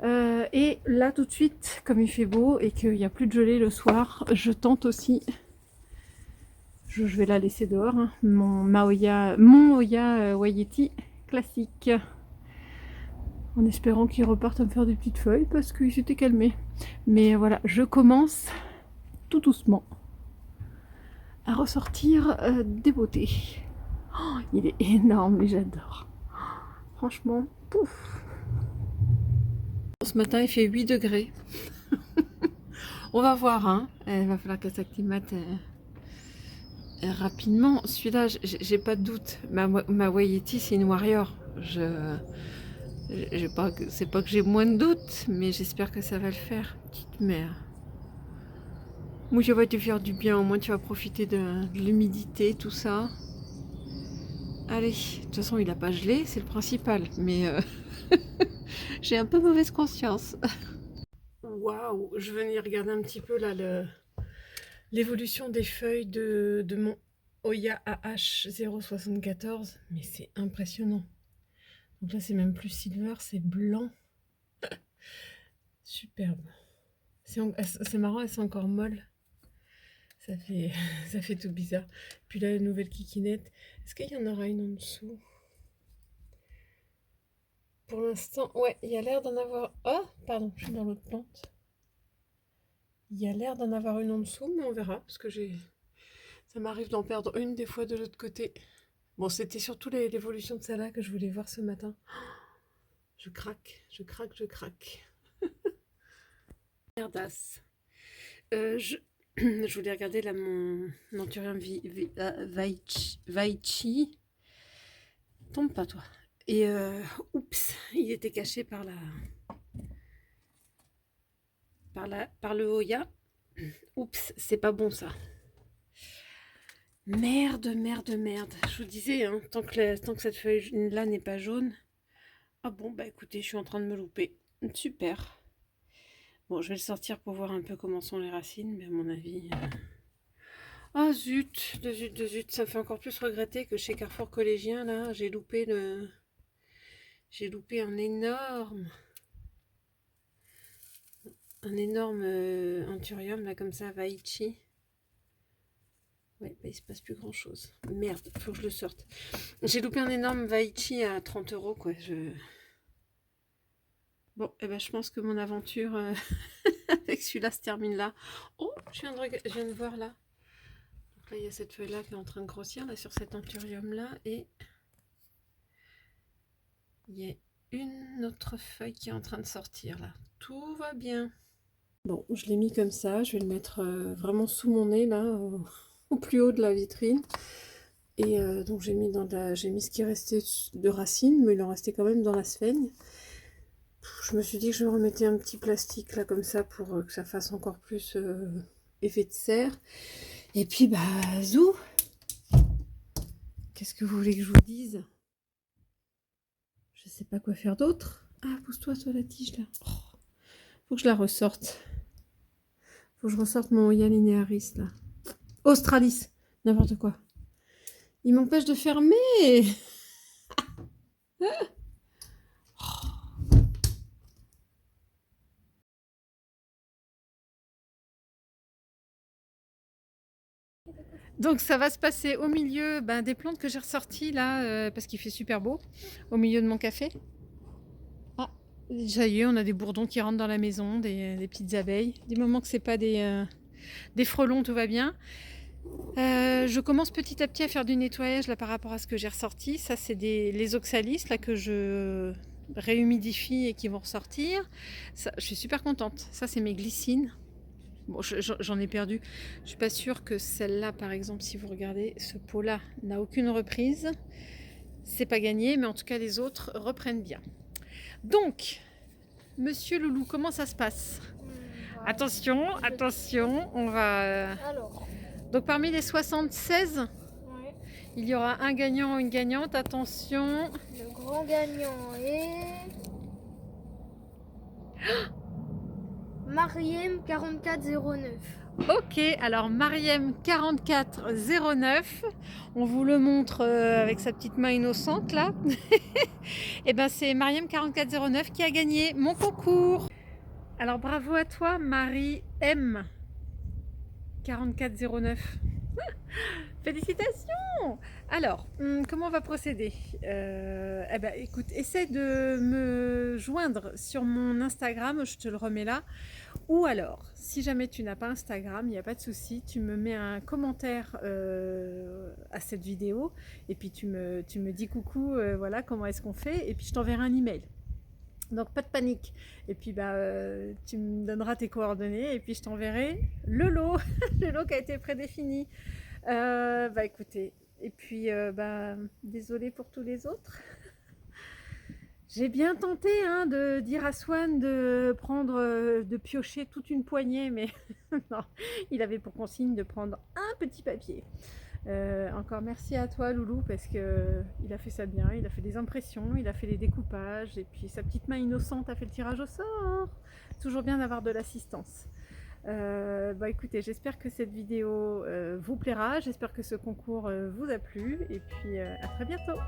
Et là tout de suite, comme il fait beau et qu'il n'y a plus de gelée le soir, je tente aussi, je vais la laisser dehors, hein, mon Oya Wayeti classique. En espérant qu'il reparte à me faire des petites feuilles parce qu'il s'était calmé. Mais voilà, je commence tout doucement à ressortir des beautés. Oh, il est énorme et j'adore. Franchement, pouf. Ce matin, il fait 8 degrés. On va voir, hein. Il va falloir qu'elle s'acclimate rapidement. Celui-là, j'ai pas de doute. Ma Wayeti, c'est une warrior. C'est pas que j'ai moins de doutes, mais j'espère que ça va le faire. Petite mère. Moi, je vais te faire du bien. Au moins, tu vas profiter de l'humidité, tout ça. Allez, de toute façon, il a pas gelé, c'est le principal. Mais j'ai un peu mauvaise conscience. Waouh, je venais regarder un petit peu là l'évolution des feuilles de mon Oya AH 074. Mais c'est impressionnant. Donc là, c'est même plus silver, c'est blanc. Superbe. C'est marrant, elles sont encore molles. Ça fait tout bizarre. Puis là, la nouvelle kikinette. Est-ce qu'il y en aura une en dessous? Pour l'instant, ouais, il y a l'air d'en avoir... Oh, pardon, je suis dans l'autre plante. Il y a l'air d'en avoir une en dessous, mais on verra. Parce que ça m'arrive d'en perdre une des fois de l'autre côté. Bon, c'était surtout l'évolution de celle-là que je voulais voir ce matin. Je craque, je craque, je craque. Merdasse. Je voulais regarder là mon Anthurium Vaichi. Tombe pas toi. Et oups, il était caché par le Oya. Oups, c'est pas bon ça. Merde, merde, merde. Je vous disais, hein, tant que cette feuille-là n'est pas jaune. Ah bon, bah écoutez, je suis en train de me louper. Super. Bon, je vais le sortir pour voir un peu comment sont les racines, mais à mon avis... Ah zut, de zut, ça me fait encore plus regretter que chez Carrefour Collégien, là, j'ai loupé un énorme Anthurium, là, comme ça, Vaichi. Ouais, bah, il se passe plus grand chose. Merde, faut que je le sorte. J'ai loupé un énorme Vaichi à 30 €, quoi. Bon, eh ben, je pense que mon aventure avec celui-là se termine là. Oh, je viens de voir là. Donc là, il y a cette feuille-là qui est en train de grossir, là, sur cet Anthurium-là. Et il y a une autre feuille qui est en train de sortir, là. Tout va bien. Bon, je l'ai mis comme ça. Je vais le mettre vraiment sous mon nez, là, au plus haut de la vitrine. Et donc, j'ai mis ce qui restait de racines, mais il en restait quand même dans la sphaigne. Je me suis dit que je remettais un petit plastique là comme ça pour que ça fasse encore plus effet de serre. Et puis bah zou. Qu'est-ce que vous voulez que je vous dise? Je sais pas quoi faire d'autre. Ah, pousse-toi sur la tige là. Oh, faut que je la ressorte. Faut que je ressorte mon Oya linearis là. Australis, n'importe quoi. Il m'empêche de fermer. Donc ça va se passer au milieu des plantes que j'ai ressorties là, parce qu'il fait super beau, au milieu de mon café. Ah, ça y est, on a des bourdons qui rentrent dans la maison, des petites abeilles. Du moment que c'est pas des frelons, tout va bien. Je commence petit à petit à faire du nettoyage là par rapport à ce que j'ai ressorti. Ça c'est les oxalis là que je réhumidifie et qui vont ressortir. Ça, je suis super contente. Ça c'est mes glycines. Bon, j'en ai perdu. Je suis pas sûre que celle-là, par exemple, si vous regardez, ce pot-là n'a aucune reprise. C'est pas gagné, mais en tout cas, les autres reprennent bien. Donc, Monsieur Loulou, comment ça se passe? Attention, on va... Alors, Donc, parmi les 76, ouais. Il y aura un gagnant ou une gagnante, attention. Le grand gagnant est... Mariem 4409. Ok, alors Mariem 4409, on vous le montre avec sa petite main innocente là. Et ben c'est Mariem 4409 qui a gagné mon concours. Alors bravo à toi Marie M 4409. Félicitations! Alors, comment on va procéder? Eh ben, écoute, essaie de me joindre sur mon Instagram, je te le remets là. Ou alors, si jamais tu n'as pas Instagram, il n'y a pas de souci, tu me mets un commentaire à cette vidéo et puis tu me dis coucou, voilà, comment est-ce qu'on fait, et puis je t'enverrai un email. Donc pas de panique. Et puis tu me donneras tes coordonnées et puis je t'enverrai le lot, le lot qui a été prédéfini. Écoutez, et puis désolée pour tous les autres. J'ai bien tenté de dire à Swan de prendre, de piocher toute une poignée, mais non, il avait pour consigne de prendre un petit papier. Encore merci à toi Loulou parce que il a fait ça bien, il a fait des impressions, il a fait les découpages et puis sa petite main innocente a fait le tirage au sort. Toujours bien d'avoir de l'assistance. Écoutez, j'espère que cette vidéo vous plaira, j'espère que ce concours vous a plu et puis à très bientôt.